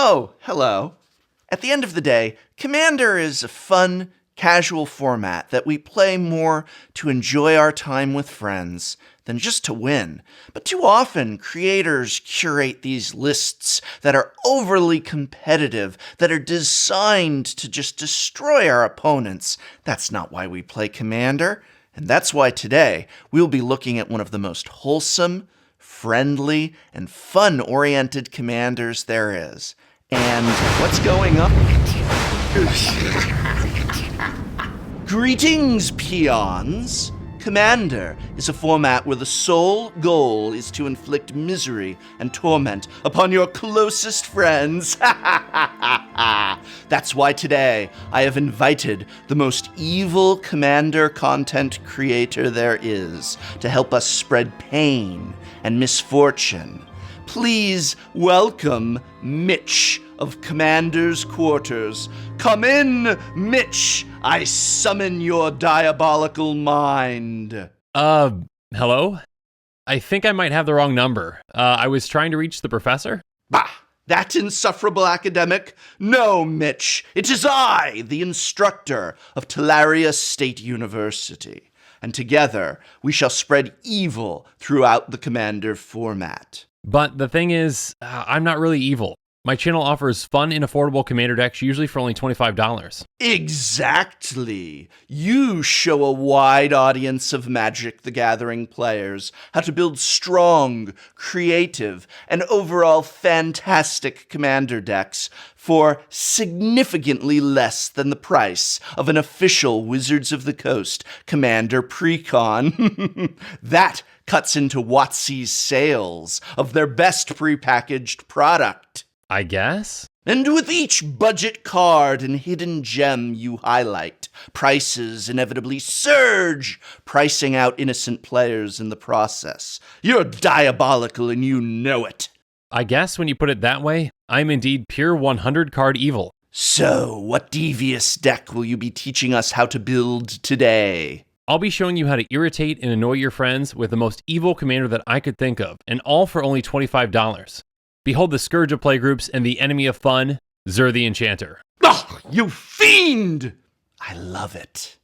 Oh, hello. At the end of the day, Commander is a fun, casual format that we play more to enjoy our time with friends than just to win. But too often, creators curate these lists that are overly competitive, that are designed to just destroy our opponents. That's not why we play Commander, and that's why today we'll be looking at one of the most wholesome, friendly, and fun-oriented commanders there is. And what's going on? Greetings, peons! Commander is a format where the sole goal is to inflict misery and torment upon your closest friends. That's why today I have invited the most evil Commander content creator there is to help us spread pain and misfortune. Please welcome Mitch of Commander's Quarters. Come in, Mitch! I summon your diabolical mind. Hello? I think I might have the wrong number. I was trying to reach the professor? Bah! That insufferable academic? No, Mitch. It is I, the instructor of Tolarian State University. And together, we shall spread evil throughout the Commander format. But the thing is, I'm not really evil. My channel offers fun and affordable Commander decks, usually for only $25. Exactly. You show a wide audience of Magic the Gathering players how to build strong, creative, and overall fantastic Commander decks for significantly less than the price of an official Wizards of the Coast Commander Precon. That cuts into WotC's sales of their best prepackaged product. I guess? And with each budget card and hidden gem you highlight, prices inevitably surge, pricing out innocent players in the process. You're diabolical and you know it. I guess when you put it that way, I'm indeed pure 100 card evil. So, what devious deck will you be teaching us how to build today? I'll be showing you how to irritate and annoy your friends with the most evil commander that I could think of, and all for only $25. Behold the scourge of playgroups and the enemy of fun, Zur the Enchanter. Oh, you fiend! I love it.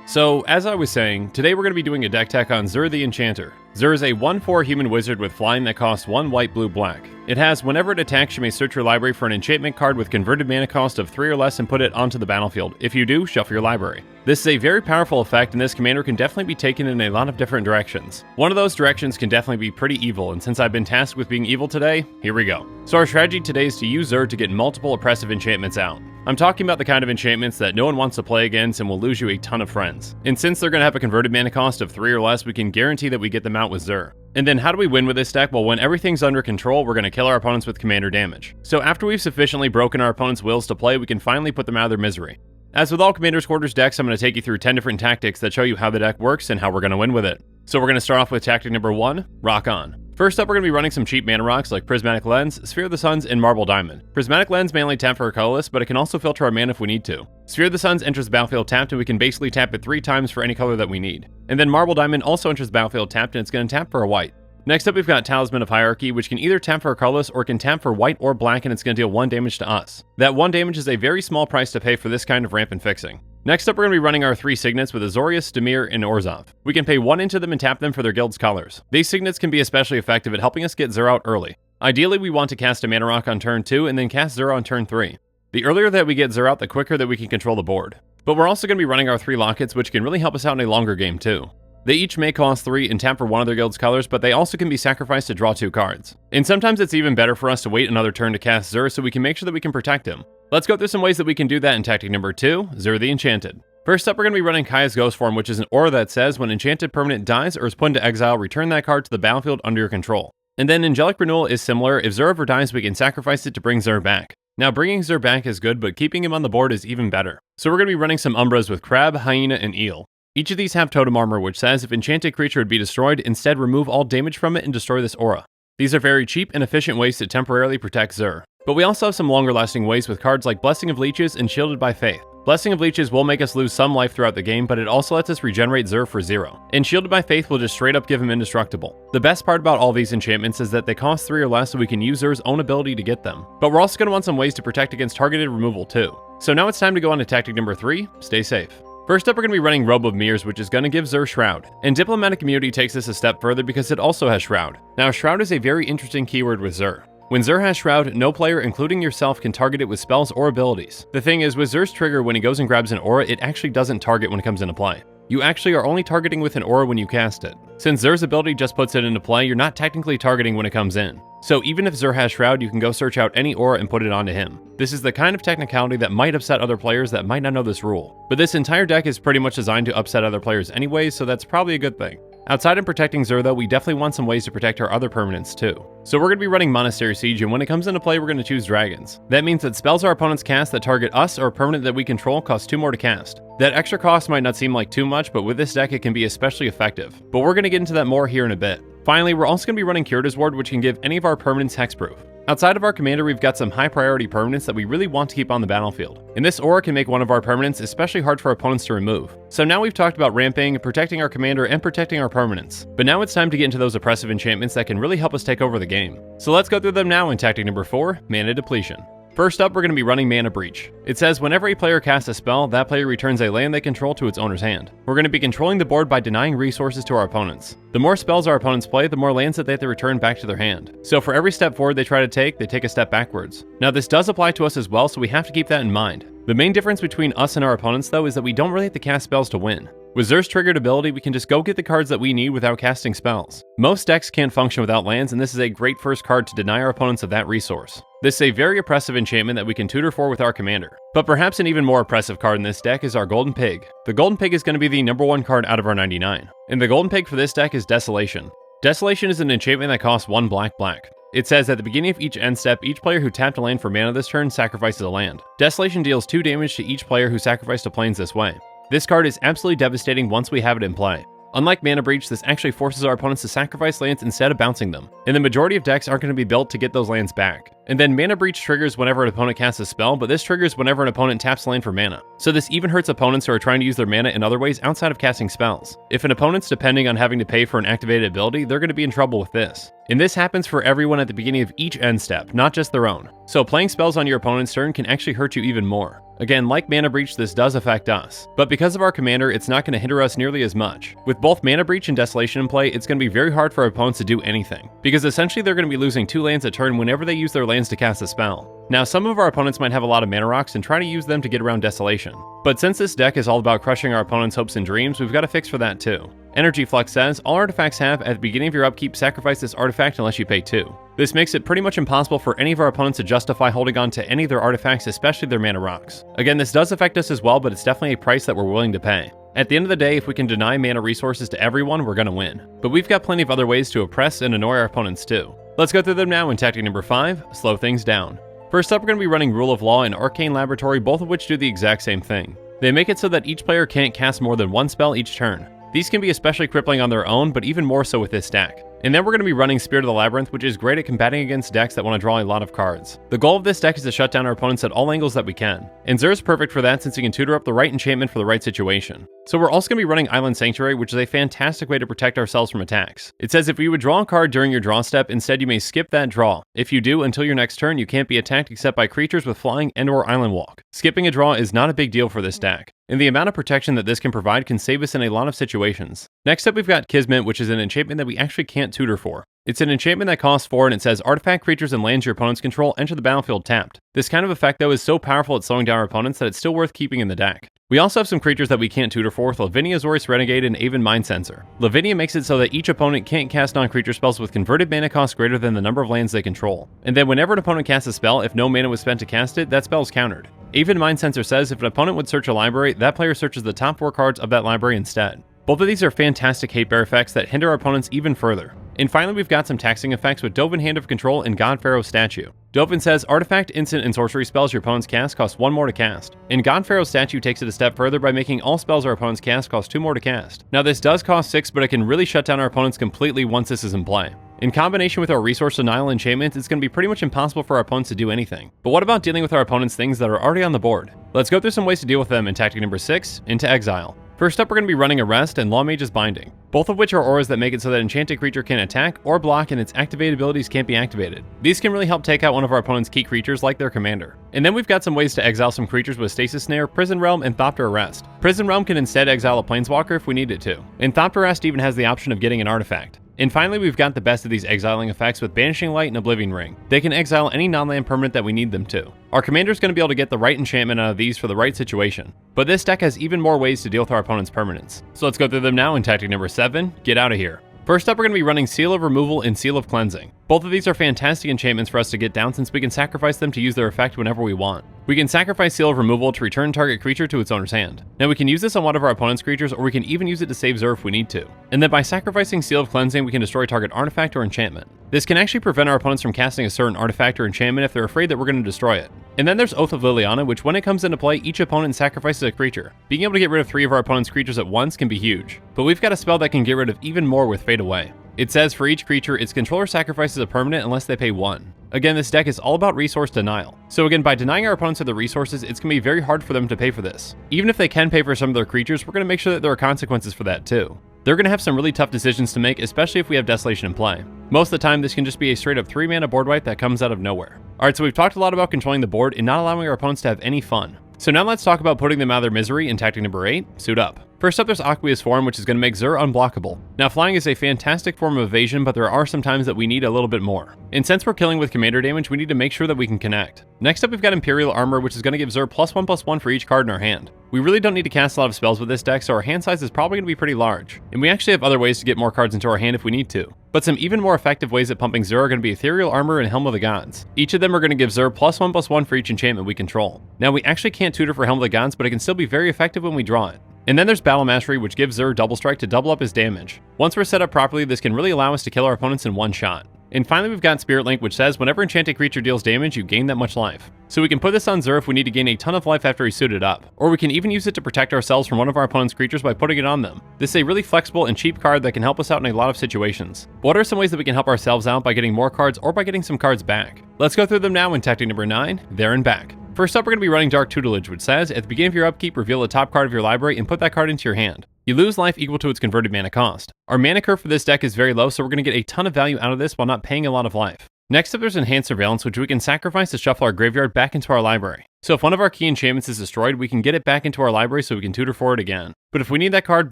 So, as I was saying, today we're going to be doing a deck tech on Zur the Enchanter. Zur is a 1/4 human wizard with flying that costs 1 white, blue, black. It has, whenever it attacks, you may search your library for an enchantment card with converted mana cost of 3 or less and put it onto the battlefield. If you do, shuffle your library. This is a very powerful effect, and this commander can definitely be taken in a lot of different directions. One of those directions can definitely be pretty evil, and since I've been tasked with being evil today, here we go. So our strategy today is to use Zur to get multiple oppressive enchantments out. I'm talking about the kind of enchantments that no one wants to play against and will lose you a ton of friends. And since they're going to have a converted mana cost of 3 or less, we can guarantee that we get them out with Zur. And then how do we win with this deck? Well, when everything's under control, we're going to kill our opponents with commander damage. So after we've sufficiently broken our opponent's wills to play, we can finally put them out of their misery. As with all Commander's Quarters decks, I'm going to take you through 10 different tactics that show you how the deck works and how we're going to win with it. So we're going to start off with tactic number 1, Rock On. First up, we're going to be running some cheap mana rocks like Prismatic Lens, Sphere of the Suns, and Marble Diamond. Prismatic Lens may only tap for a colorless, but it can also filter our mana if we need to. Sphere of the Suns enters the battlefield tapped, and we can basically tap it 3 times for any color that we need. And then Marble Diamond also enters the battlefield tapped, and it's going to tap for a white. Next up, we've got Talisman of Hierarchy, which can either tap for a colorless or can tap for white or black, and it's going to deal 1 damage to us. That 1 damage is a very small price to pay for this kind of rampant fixing. Next up, we're going to be running our 3 signets with Azorius, Dimir, and Orzhov. We can pay 1 into them and tap them for their guild's colors. These signets can be especially effective at helping us get Zur out early. Ideally, we want to cast a mana rock on turn 2 and then cast Zur on turn 3. The earlier that we get Zur out, the quicker that we can control the board. But we're also going to be running our 3 lockets, which can really help us out in a longer game too. They each may cost 3 and tap for 1 of their guild's colors, but they also can be sacrificed to draw 2 cards. And sometimes it's even better for us to wait another turn to cast Zur so we can make sure that we can protect him. Let's go through some ways that we can do that in tactic number 2, Zur the Enchanted. First up, we're going to be running Kaya's Ghost Form, which is an aura that says when enchanted permanent dies or is put into exile, return that card to the battlefield under your control. And then Angelic Renewal is similar. If Zur ever dies, we can sacrifice it to bring Zur back. Now, bringing Zur back is good, but keeping him on the board is even better. So we're going to be running some Umbras with Crab, Hyena, and Eel. Each of these have Totem Armor, which says if enchanted creature would be destroyed, instead remove all damage from it and destroy this aura. These are very cheap and efficient ways to temporarily protect Zur. But we also have some longer lasting ways with cards like Blessing of Leeches and Shielded by Faith. Blessing of Leeches will make us lose some life throughout the game, but it also lets us regenerate Zur for 0. And Shielded by Faith will just straight up give him indestructible. The best part about all these enchantments is that they cost 3 or less, so we can use Zur's own ability to get them. But we're also going to want some ways to protect against targeted removal too. So now it's time to go on to tactic number 3, stay safe. First up, we're going to be running Robe of Mirrors, which is going to give Zur Shroud. And Diplomatic Immunity takes this a step further because it also has Shroud. Now, Shroud is a very interesting keyword with Zur. When Zur has Shroud, no player, including yourself, can target it with spells or abilities. The thing is, with Zur's trigger, when he goes and grabs an aura, it actually doesn't target when it comes into play. You actually are only targeting with an aura when you cast it. Since Zur's ability just puts it into play, you're not technically targeting when it comes in. So even if Zur has Shroud, you can go search out any aura and put it onto him. This is the kind of technicality that might upset other players that might not know this rule. But this entire deck is pretty much designed to upset other players anyways, so that's probably a good thing. Outside of protecting Zur though, we definitely want some ways to protect our other permanents too. So we're going to be running Monastery Siege, and when it comes into play, we're going to choose Dragons. That means that spells our opponents cast that target us or a permanent that we control cost 2 more to cast. That extra cost might not seem like too much, but with this deck it can be especially effective. But we're going to get into that more here in a bit. Finally, we're also going to be running Curator's Ward, which can give any of our permanents hexproof. Outside of our commander, we've got some high priority permanents that we really want to keep on the battlefield. And this aura can make one of our permanents especially hard for opponents to remove. So now we've talked about ramping, protecting our commander, and protecting our permanents. But now it's time to get into those oppressive enchantments that can really help us take over the game. So let's go through them now in tactic number 4, Mana Depletion. First up, we're going to be running Mana Breach. It says whenever a player casts a spell, that player returns a land they control to its owner's hand. We're going to be controlling the board by denying resources to our opponents. The more spells our opponents play, the more lands that they have to return back to their hand. So for every step forward they try to take, they take a step backwards. Now this does apply to us as well, so we have to keep that in mind. The main difference between us and our opponents though is that we don't really have to cast spells to win. With Zur's triggered ability, we can just go get the cards that we need without casting spells. Most decks can't function without lands, and this is a great first card to deny our opponents of that resource. This is a very oppressive enchantment that we can tutor for with our commander. But perhaps an even more oppressive card in this deck is our Golden Pig. The Golden Pig is going to be the number 1 card out of our 99. And the Golden Pig for this deck is Desolation. Desolation is an enchantment that costs 1 black. It says at the beginning of each end step, each player who tapped a land for mana this turn sacrifices a land. Desolation deals 2 damage to each player who sacrificed a plains this way. This card is absolutely devastating once we have it in play. Unlike Mana Breach, this actually forces our opponents to sacrifice lands instead of bouncing them, and the majority of decks aren't going to be built to get those lands back. And then Mana Breach triggers whenever an opponent casts a spell, but this triggers whenever an opponent taps land for mana. So this even hurts opponents who are trying to use their mana in other ways outside of casting spells. If an opponent's depending on having to pay for an activated ability, they're going to be in trouble with this. And this happens for everyone at the beginning of each end step, not just their own. So playing spells on your opponent's turn can actually hurt you even more. Again, like Mana Breach, this does affect us. But because of our commander, it's not going to hinder us nearly as much. With both Mana Breach and Desolation in play, it's going to be very hard for our opponents to do anything. Because essentially they're going to be losing 2 lands a turn whenever they use their lands to cast a spell. Now, some of our opponents might have a lot of mana rocks and try to use them to get around Desolation. But since this deck is all about crushing our opponent's hopes and dreams, we've got a fix for that too. Energy Flux says, all artifacts have, at the beginning of your upkeep, sacrifice this artifact unless you pay 2. This makes it pretty much impossible for any of our opponents to justify holding on to any of their artifacts, especially their mana rocks. Again, this does affect us as well, but it's definitely a price that we're willing to pay. At the end of the day, if we can deny mana resources to everyone, we're gonna win. But we've got plenty of other ways to oppress and annoy our opponents too. Let's go through them now in tactic number 5, slow things down. First up, we're going to be running Rule of Law and Arcane Laboratory, both of which do the exact same thing. They make it so that each player can't cast more than 1 spell each turn. These can be especially crippling on their own, but even more so with this stack. And then we're going to be running Spirit of the Labyrinth, which is great at combating against decks that want to draw a lot of cards. The goal of this deck is to shut down our opponents at all angles that we can. And Zur's perfect for that since you can tutor up the right enchantment for the right situation. So we're also going to be running Island Sanctuary, which is a fantastic way to protect ourselves from attacks. It says if you would draw a card during your draw step, instead you may skip that draw. If you do, until your next turn, you can't be attacked except by creatures with flying and/or island walk. Skipping a draw is not a big deal for this deck. And the amount of protection that this can provide can save us in a lot of situations. Next up, we've got Kismet, which is an enchantment that we actually can't tutor for. It's an enchantment that costs 4 and it says artifact creatures and lands your opponents control enter the battlefield tapped. This kind of effect though is so powerful at slowing down our opponents that it's still worth keeping in the deck. We also have some creatures that we can't tutor for with Lavinia, Azorius Renegade, and Aven Mind Sensor. Lavinia makes it so that each opponent can't cast non-creature spells with converted mana cost greater than the number of lands they control. And then whenever an opponent casts a spell, if no mana was spent to cast it, that spell is countered. Aven Mind Sensor says if an opponent would search a library, that player searches the top 4 cards of that library instead. Both of these are fantastic hate bear effects that hinder our opponents even further. And finally, we've got some taxing effects with Dovin Hand of Control and God Pharaoh's Statue. Dovin says artifact, instant, and sorcery spells your opponents cast cost 1 more to cast. And God Pharaoh's Statue takes it a step further by making all spells our opponents cast cost 2 more to cast. Now this does cost 6, but it can really shut down our opponents completely once this is in play. In combination with our resource denial enchantments, it's going to be pretty much impossible for our opponents to do anything. But what about dealing with our opponents' things that are already on the board? Let's go through some ways to deal with them in tactic number 6, into Exile. First up, we're going to be running Arrest and Lawmage's Binding, both of which are auras that make it so that enchanted creature can attack or block and its activated abilities can't be activated. These can really help take out one of our opponent's key creatures like their commander. And then we've got some ways to exile some creatures with Stasis Snare, Prison Realm, and Thopter Arrest. Prison Realm can instead exile a Planeswalker if we need it to, and Thopter Arrest even has the option of getting an artifact. And finally, we've got the best of these exiling effects with Banishing Light and Oblivion Ring. They can exile any non-land permanent that we need them to. Our commander's going to be able to get the right enchantment out of these for the right situation. But this deck has even more ways to deal with our opponent's permanents. So let's go through them now in tactic number 7, Get Out of Here. First up, we're going to be running Seal of Removal and Seal of Cleansing. Both of these are fantastic enchantments for us to get down since we can sacrifice them to use their effect whenever we want. We can sacrifice Seal of Removal to return target creature to its owner's hand. Now we can use this on one of our opponent's creatures, or we can even use it to save Zur if we need to. And then by sacrificing Seal of Cleansing, we can destroy target artifact or enchantment. This can actually prevent our opponents from casting a certain artifact or enchantment if they're afraid that we're going to destroy it. And then there's Oath of Liliana, which when it comes into play, each opponent sacrifices a creature. Being able to get rid of 3 of our opponent's creatures at once can be huge. But we've got a spell that can get rid of even more with Fade Away. It says for each creature, its controller sacrifices a permanent unless they pay 1. Again, this deck is all about resource denial. So again, by denying our opponents of the resources, it's going to be very hard for them to pay for this. Even if they can pay for some of their creatures, we're going to make sure that there are consequences for that too. They're going to have some really tough decisions to make, especially if we have Desolation in play. Most of the time, this can just be a straight up 3-mana board wipe that comes out of nowhere. Alright, so we've talked a lot about controlling the board and not allowing our opponents to have any fun. So now let's talk about putting them out of their misery in tactic number 8, Suit Up. First up, there's Aqueous Form, which is going to make Zur unblockable. Now, flying is a fantastic form of evasion, but there are some times that we need a little bit more. And since we're killing with commander damage, we need to make sure that we can connect. Next up, we've got Imperial Armor, which is going to give Zur +1/+1 for each card in our hand. We really don't need to cast a lot of spells with this deck, so our hand size is probably going to be pretty large. And we actually have other ways to get more cards into our hand if we need to. But some even more effective ways at pumping Zur are going to be Ethereal Armor and Helm of the Gods. Each of them are going to give Zur +1/+1 for each enchantment we control. Now, we actually can't tutor for Helm of the Gods, but it can still be very effective when we draw it. And then there's Battle Mastery, which gives Zur Double Strike to double up his damage. Once we're set up properly, this can really allow us to kill our opponents in one shot. And finally, we've got Spirit Link, which says whenever enchanted creature deals damage, you gain that much life. So we can put this on Zur if we need to gain a ton of life after he's suited up. Or we can even use it to protect ourselves from one of our opponent's creatures by putting it on them. This is a really flexible and cheap card that can help us out in a lot of situations. What are some ways that we can help ourselves out by getting more cards or by getting some cards back? Let's go through them now in tactic number 9, There and Back. First up, we're going to be running Dark Tutelage, which says, at the beginning of your upkeep, reveal the top card of your library and put that card into your hand. You lose life equal to its converted mana cost. Our mana curve for this deck is very low, so we're going to get a ton of value out of this while not paying a lot of life. Next up, there's Enhanced Surveillance, which we can sacrifice to shuffle our graveyard back into our library. So if one of our key enchantments is destroyed, we can get it back into our library so we can tutor for it again. But if we need that card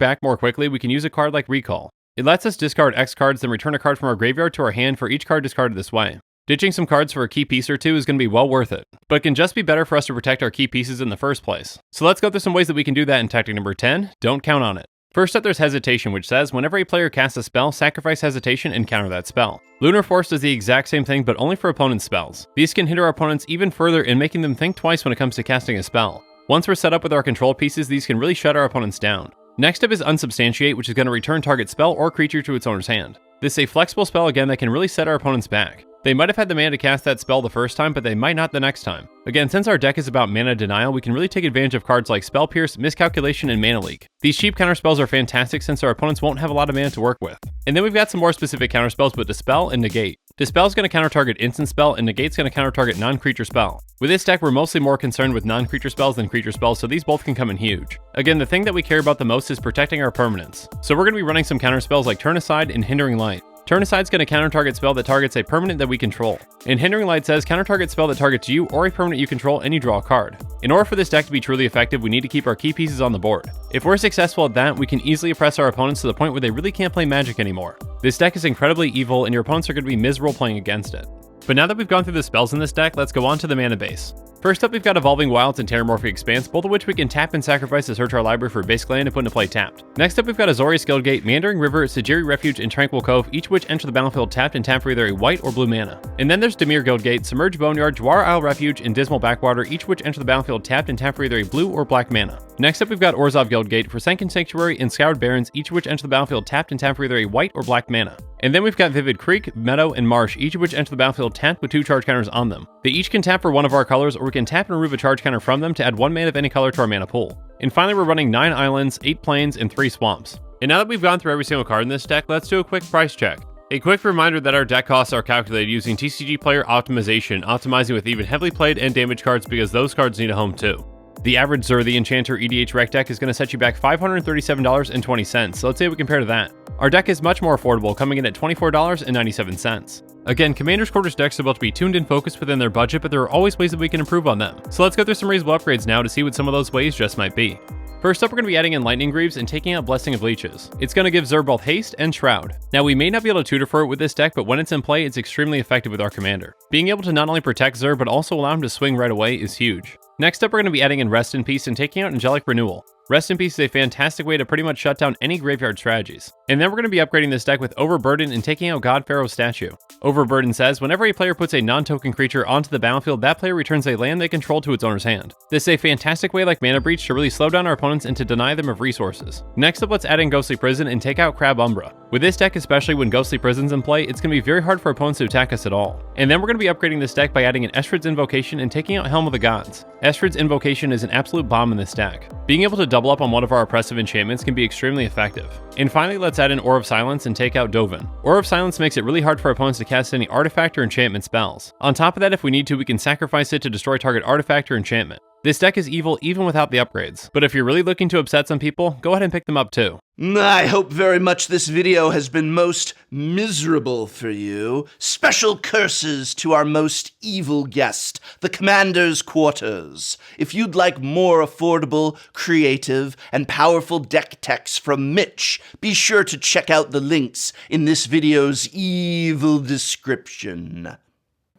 back more quickly, we can use a card like Recall. It lets us discard X cards, then return a card from our graveyard to our hand for each card discarded this way. Ditching some cards for a key piece or two is going to be well worth it, but it can just be better for us to protect our key pieces in the first place. So let's go through some ways that we can do that in tactic number 10, Don't Count on It. First up, there's Hesitation, which says whenever a player casts a spell, sacrifice Hesitation and counter that spell. Lunar Force does the exact same thing, but only for opponent's spells. These can hinder our opponents even further in making them think twice when it comes to casting a spell. Once we're set up with our control pieces, these can really shut our opponents down. Next up is Unsubstantiate, which is going to return target spell or creature to its owner's hand. This is a flexible spell again that can really set our opponents back. They might have had the mana to cast that spell the first time, but they might not the next time. Again, since our deck is about mana denial, we can really take advantage of cards like Spell Pierce, Miscalculation, and Mana Leak. These cheap counterspells are fantastic since our opponents won't have a lot of mana to work with. And then we've got some more specific counterspells with Dispel and Negate. Dispel is going to counter target instant spell, and Negate's going to counter target non-creature spell. With this deck, we're mostly more concerned with non-creature spells than creature spells, so these both can come in huge. Again, the thing that we care about the most is protecting our permanents. So we're going to be running some counterspells like Turn Aside and Hindering Light. Turn Aside's going to counter target spell that targets a permanent that we control. And Hindering Light says counter target spell that targets you or a permanent you control and you draw a card. In order for this deck to be truly effective, we need to keep our key pieces on the board. If we're successful at that, we can easily oppress our opponents to the point where they really can't play Magic anymore. This deck is incredibly evil and your opponents are going to be miserable playing against it. But now that we've gone through the spells in this deck, let's go on to the mana base. First up, we've got Evolving Wilds and Terramorphic Expanse, both of which we can tap and sacrifice to search our library for a basic land and put into play tapped. Next up, we've got Azorius Guildgate, Meandering River, Sajiri Refuge, and Tranquil Cove, each of which enter the battlefield tapped and tap for either a white or blue mana. And then there's Dimir Guildgate, Submerged Boneyard, Jwar Isle Refuge, and Dismal Backwater, each of which enter the battlefield tapped and tap for either a blue or black mana. Next up, we've got Orzhov Guildgate, Forsaken Sanctuary, and Scoured Barrens, each of which enter the battlefield tapped and tap for either a white or black mana. And then we've got Vivid Creek, Meadow, and Marsh, each of which enter the battlefield tapped with 2 charge counters on them. They each can tap for one of our colors, or we can tap and remove a charge counter from them to add 1 mana of any color to our mana pool. And finally, we're running 9 islands, 8 plains, and 3 swamps. And now that we've gone through every single card in this deck, let's do a quick price check. A quick reminder that our deck costs are calculated using TCG Player Optimization, optimizing with even heavily played and damaged cards because those cards need a home too. The average Zur The Enchanter EDH rec deck is going to set you back $537.20, so let's say we compare to that. Our deck is much more affordable, coming in at $24.97. Again, Commander's Quarters decks are built to be tuned and focused within their budget, but there are always ways that we can improve on them. So let's go through some reasonable upgrades now to see what some of those ways just might be. First up, we're going to be adding in Lightning Greaves and taking out Blessing of Leeches. It's going to give Zur both haste and shroud. Now, we may not be able to tutor for it with this deck, but when it's in play, it's extremely effective with our commander. Being able to not only protect Zur, but also allow him to swing right away is huge. Next up, we're going to be adding in Rest in Peace and taking out Angelic Renewal. Rest in Peace is a fantastic way to pretty much shut down any graveyard strategies. And then we're going to be upgrading this deck with Overburden and taking out God Pharaoh's statue. Overburden says, whenever a player puts a non-token creature onto the battlefield, that player returns a land they control to its owner's hand. This is a fantastic way like Mana Breach to really slow down our opponents and to deny them of resources. Next up, let's add in Ghostly Prison and take out Crab Umbra. With this deck, especially when Ghostly Prison's in play, it's going to be very hard for opponents to attack us at all. And then we're going to be upgrading this deck by adding in Estrid's Invocation and taking out Helm of the Gods. Estrid's Invocation is an absolute bomb in this deck. Being able to double up on one of our oppressive enchantments can be extremely effective. And finally, let's add in Aura of Silence and take out Dovin. Aura of Silence makes it really hard for opponents to cast any artifact or enchantment spells. On top of that, if we need to, we can sacrifice it to destroy target artifact or enchantment. This deck is evil even without the upgrades, but if you're really looking to upset some people, go ahead and pick them up too. I hope very much this video has been most miserable for you. Special curses to our most evil guest, the Commander's Quarters. If you'd like more affordable, creative, and powerful deck techs from Mitch, be sure to check out the links in this video's evil description.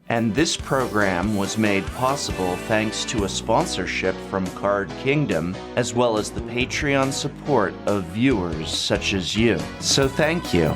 And this program was made possible thanks to a sponsorship from Card Kingdom, as well as the Patreon support of viewers such as you. So thank you.